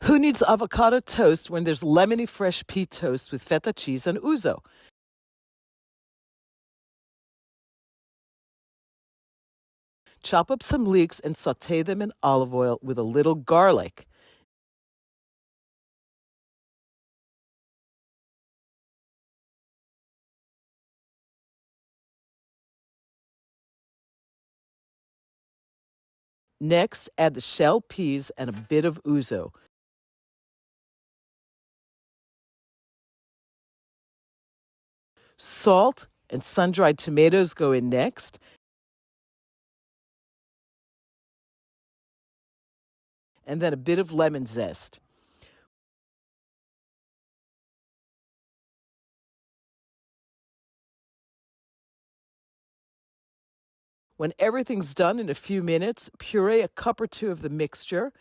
Who needs avocado toast when there's lemony fresh pea toast with feta cheese and ouzo? Chop up some leeks and saute them in olive oil with a little garlic. Next, add the shelled peas and a bit of ouzo. Salt and sun-dried tomatoes go in next. And then a bit of lemon zest. When everything's done in a few minutes, puree a cup or two of the mixture.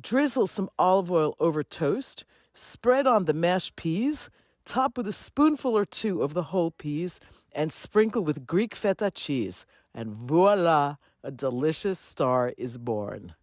Drizzle some olive oil over toast. Spread on the mashed peas. Top with a spoonful or two of the whole peas and sprinkle with Greek feta cheese. And voila, a delicious star is born.